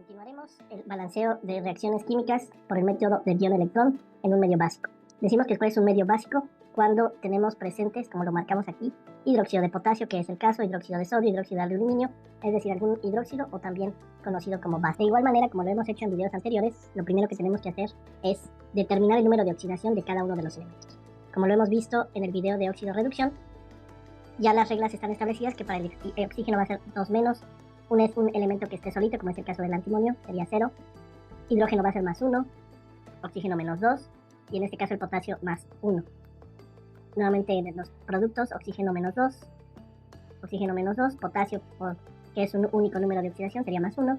Continuaremos el balanceo de reacciones químicas por el método del ion-electrón en un medio básico. Decimos que es un medio básico cuando tenemos presentes, como lo marcamos aquí, hidróxido de potasio, que es el caso, hidróxido de sodio, hidróxido de aluminio, es decir, algún hidróxido o también conocido como base. De igual manera, como lo hemos hecho en videos anteriores, lo primero que tenemos que hacer es determinar el número de oxidación de cada uno de los elementos. Como lo hemos visto en el video de óxido reducción, ya las reglas están establecidas que para el oxígeno va a ser 2 menos. Uno es un elemento que esté solito, como es el caso del antimonio, sería 0. Hidrógeno va a ser más 1, oxígeno menos 2, y en este caso el potasio más 1. Nuevamente en los productos, oxígeno menos 2, potasio, que es un único número de oxidación, sería más 1,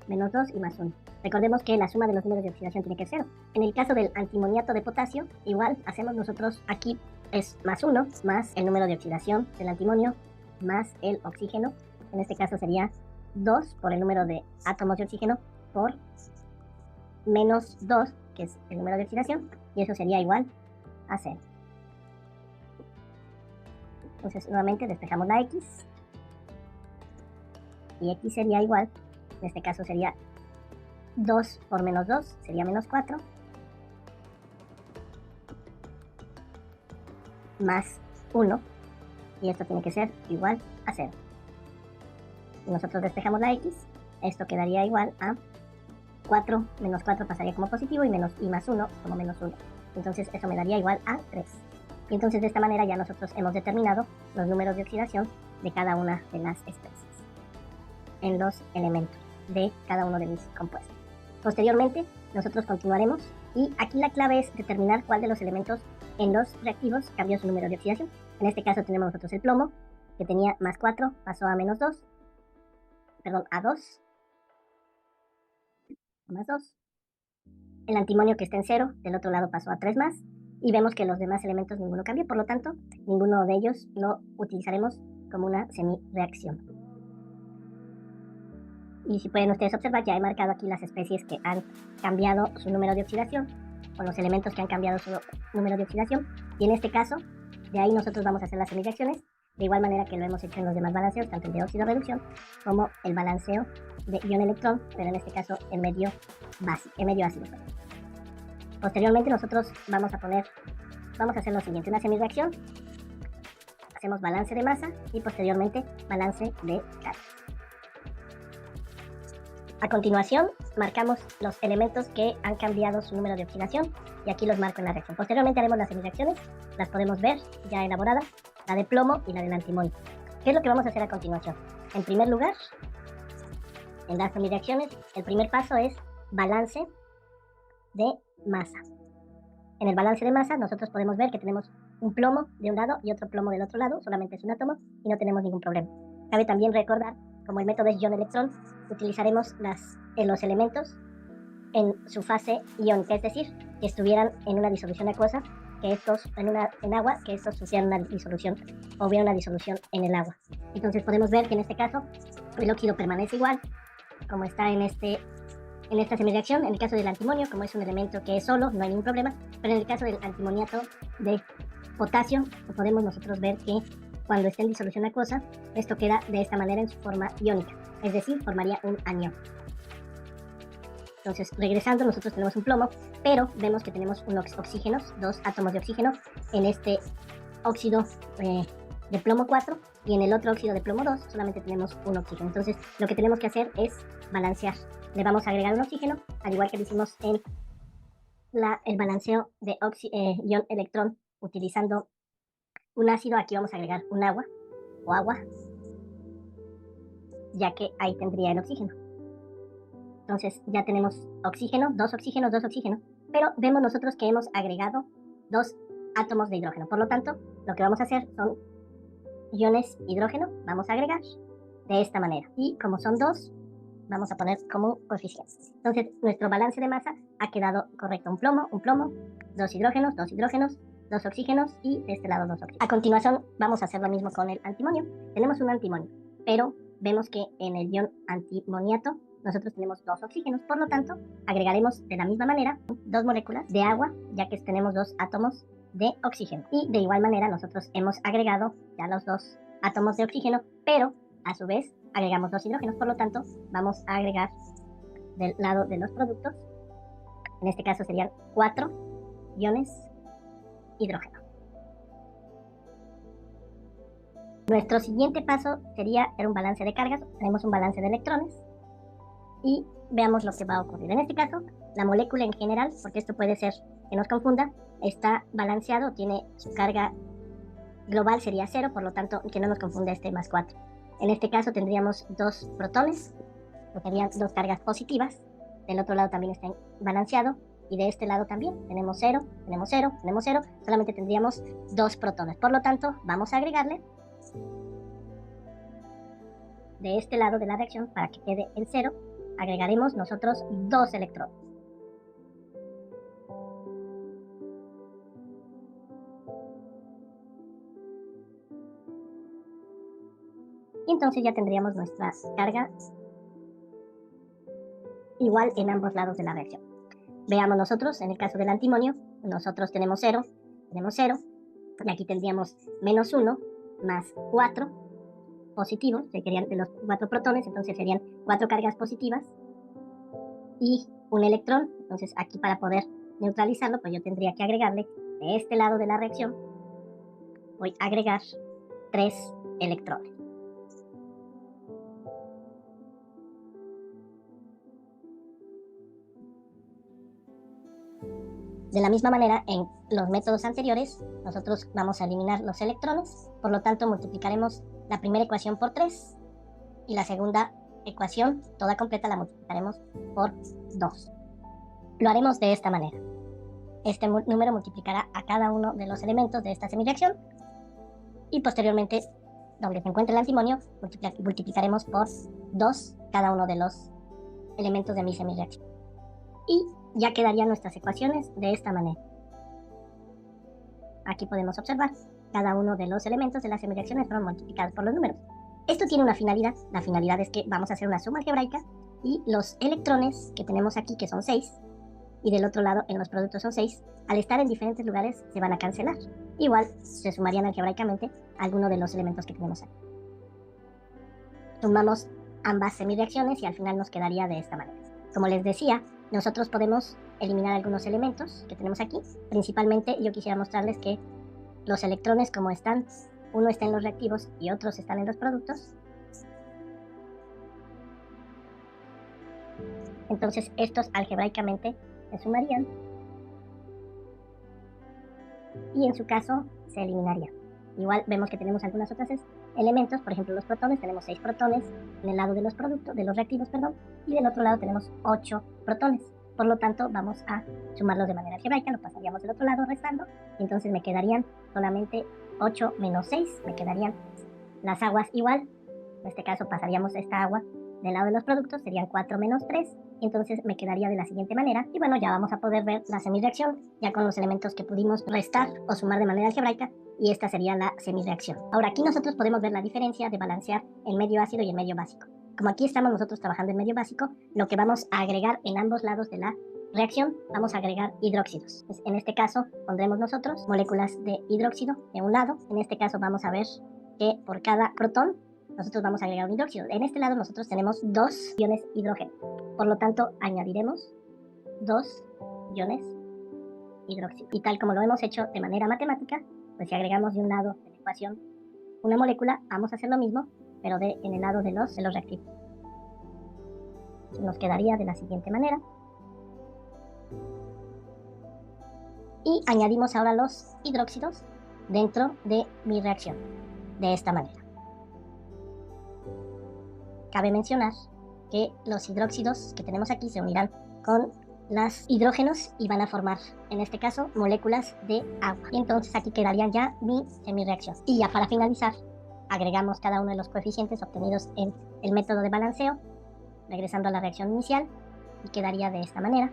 menos 2 y más 1. Recordemos que la suma de los números de oxidación tiene que ser 0. En el caso del antimoniato de potasio, igual hacemos nosotros aquí, es más 1, más el número de oxidación del antimonio, más el oxígeno. En este caso sería 2 por el número de átomos de oxígeno por menos 2, que es el número de oxidación, y eso sería igual a 0. Entonces nuevamente despejamos la X, y X sería igual, en este caso sería 2 por menos 2, sería menos 4, más 1, y esto tiene que ser igual a 0. Y nosotros despejamos la X, esto quedaría igual a 4 menos 4 pasaría como positivo y más 1 como menos 1. Entonces eso me daría igual a 3. Y entonces de esta manera ya nosotros hemos determinado los números de oxidación de cada una de las especies en los elementos de cada uno de mis compuestos. Posteriormente nosotros continuaremos y aquí la clave es determinar cuál de los elementos en los reactivos cambió su número de oxidación. En este caso tenemos nosotros el plomo, que tenía más 4, pasó a menos 2, a 2, más 2. El antimonio, que está en 0, del otro lado pasó a 3 más, y vemos que los demás elementos ninguno cambia, por lo tanto, ninguno de ellos lo utilizaremos como una semireacción. Y si pueden ustedes observar, ya he marcado aquí las especies que han cambiado su número de oxidación, o los elementos que han cambiado su número de oxidación, y en este caso, de ahí nosotros vamos a hacer las semireacciones, de igual manera que lo hemos hecho en los demás balanceos, tanto el de óxido reducción como el balanceo de ion-electrón, pero en este caso el medio ácido. Posteriormente nosotros vamos a hacer lo siguiente, una semireacción, hacemos balance de masa y posteriormente balance de carga. A continuación marcamos los elementos que han cambiado su número de oxidación y aquí los marco en la reacción. Posteriormente haremos las semireacciones, las podemos ver ya elaboradas, la de plomo y la del antimonio. ¿Qué es lo que vamos a hacer a continuación? En primer lugar, en las semireacciones, el primer paso es balance de masa. En el balance de masa nosotros podemos ver que tenemos un plomo de un lado y otro plomo del otro lado, solamente es un átomo y no tenemos ningún problema. Cabe también recordar, como el método es ion-electrón, utilizaremos los elementos en su fase iónica, es decir, que estuvieran en una disolución acuosa, que estos en agua, que estos sufrieran una disolución o hubiera una disolución en el agua. Entonces podemos ver que en este caso el óxido permanece igual, como está en esta semireacción. En el caso del antimonio, como es un elemento que es solo, no hay ningún problema, pero en el caso del antimoniato de potasio, podemos nosotros ver que cuando está en disolución acuosa, esto queda de esta manera en su forma iónica, es decir, formaría un anión. Entonces, regresando, nosotros tenemos un plomo, pero vemos que tenemos unos oxígenos, 2 átomos de oxígeno en este óxido de plomo 4, y en el otro óxido de plomo 2 solamente tenemos un oxígeno. Entonces, lo que tenemos que hacer es balancear. Le vamos a agregar un oxígeno, al igual que lo hicimos en el balanceo de ion-electrón utilizando un ácido. Aquí vamos a agregar un agua, ya que ahí tendría el oxígeno. Entonces ya tenemos oxígeno, dos oxígenos, pero vemos nosotros que hemos agregado 2 átomos de hidrógeno. Por lo tanto, lo que vamos a hacer son iones hidrógeno, vamos a agregar de esta manera. Y como son 2, vamos a poner como coeficiente. Entonces, nuestro balance de masa ha quedado correcto. Un plomo, 2 hidrógenos, 2 oxígenos y de este lado 2 oxígenos. A continuación, vamos a hacer lo mismo con el antimonio. Tenemos un antimonio, pero vemos que en el ion antimoniato nosotros tenemos 2 oxígenos, por lo tanto, agregaremos de la misma manera 2 moléculas de agua, ya que tenemos 2 átomos de oxígeno. Y de igual manera nosotros hemos agregado ya los 2 átomos de oxígeno, pero a su vez agregamos 2 hidrógenos, por lo tanto, vamos a agregar del lado de los productos. En este caso serían 4 iones hidrógeno. Nuestro siguiente paso sería hacer un balance de cargas. Tenemos un balance de electrones y veamos lo que va a ocurrir. En este caso, la molécula en general, porque esto puede ser que nos confunda, está balanceado, tiene su carga global sería 0, por lo tanto, que no nos confunda este más 4. En este caso tendríamos 2 protones, que serían 2 cargas positivas. Del otro lado también está balanceado. Y de este lado también tenemos 0, tenemos 0, tenemos 0. Solamente tendríamos 2 protones. Por lo tanto, vamos a agregarle de este lado de la reacción, para que quede el 0, agregaremos nosotros 2 electrones. Y entonces ya tendríamos nuestra carga igual en ambos lados de la reacción. Veamos nosotros, en el caso del antimonio, nosotros tenemos 0, y aquí tendríamos menos 1 más 4 positivos, que serían de los 4 protones, entonces serían 4 cargas positivas y un electrón. Entonces aquí, para poder neutralizarlo, pues yo tendría que agregarle de este lado de la reacción, voy a agregar 3 electrones. De la misma manera, en los métodos anteriores, nosotros vamos a eliminar los electrones, por lo tanto multiplicaremos la primera ecuación por 3 y la segunda ecuación, toda completa, la multiplicaremos por 2. Lo haremos de esta manera. Este número multiplicará a cada uno de los elementos de esta semireacción y posteriormente, donde se encuentre el antimonio, multiplicaremos por 2 cada uno de los elementos de mi semireacción. Y ya quedarían nuestras ecuaciones de esta manera. Aquí podemos observar, cada uno de los elementos de las semireacciones fueron multiplicados por los números. Esto tiene una finalidad. La finalidad es que vamos a hacer una suma algebraica y los electrones que tenemos aquí, que son 6, y del otro lado en los productos son 6, al estar en diferentes lugares se van a cancelar. Igual se sumarían algebraicamente a alguno de los elementos que tenemos aquí. Sumamos ambas semireacciones y al final nos quedaría de esta manera. Como les decía, nosotros podemos eliminar algunos elementos que tenemos aquí. Principalmente yo quisiera mostrarles que los electrones, como están, uno está en los reactivos y otros están en los productos. Entonces estos algebraicamente se sumarían y en su caso se eliminarían. Igual vemos que tenemos algunas otras elementos, por ejemplo los protones, tenemos 6 protones en el lado de los productos, de los reactivos, perdón, y del otro lado tenemos 8 protones. Por lo tanto, vamos a sumarlos de manera algebraica, lo pasaríamos del otro lado restando, y entonces me quedarían solamente 8 menos 6, me quedarían las aguas igual. En este caso pasaríamos esta agua del lado de los productos, serían 4 menos 3, y entonces me quedaría de la siguiente manera. Y bueno, ya vamos a poder ver la semireacción, ya con los elementos que pudimos restar o sumar de manera algebraica, y esta sería la semireacción. Ahora aquí nosotros podemos ver la diferencia de balancear el medio ácido y el medio básico. Como aquí estamos nosotros trabajando en medio básico, lo que vamos a agregar en ambos lados de la reacción, vamos a agregar hidróxidos. Pues en este caso pondremos nosotros moléculas de hidróxido de un lado. En este caso vamos a ver que por cada protón nosotros vamos a agregar un hidróxido. En este lado nosotros tenemos 2 iones hidrógeno. Por lo tanto, añadiremos 2 iones hidróxido. Y tal como lo hemos hecho de manera matemática, pues si agregamos de un lado de la ecuación una molécula, vamos a hacer lo mismo, pero en el lado de los reactivos. Nos quedaría de la siguiente manera. Y añadimos ahora los hidróxidos dentro de mi reacción, de esta manera. Cabe mencionar que los hidróxidos que tenemos aquí se unirán con los hidrógenos y van a formar, en este caso, moléculas de agua. Y entonces aquí quedaría ya mi semireacción. Y ya para finalizar, agregamos cada uno de los coeficientes obtenidos en el método de balanceo, regresando a la reacción inicial, y quedaría de esta manera.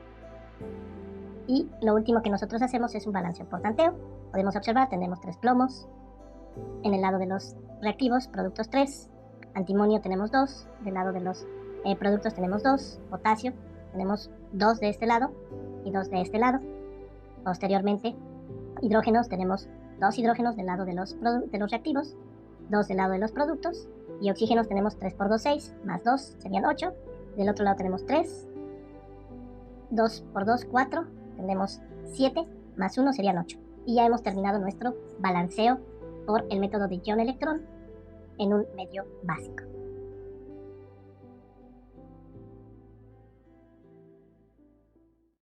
Y lo último que nosotros hacemos es un balanceo por tanteo. Podemos observar, tenemos 3 plomos. En el lado de los reactivos, productos 3. Antimonio tenemos 2. Del lado de los productos tenemos 2. Potasio tenemos 2 de este lado y 2 de este lado. Posteriormente, hidrógenos, tenemos 2 hidrógenos del lado de los reactivos, 2 del lado de los productos. Y oxígenos tenemos 3 por 2, 6, más 2 serían 8. Del otro lado tenemos 3 2 por 2, 4. Tenemos 7 más 1 serían 8. Y ya hemos terminado nuestro balanceo por el método de ion-electrón en un medio básico.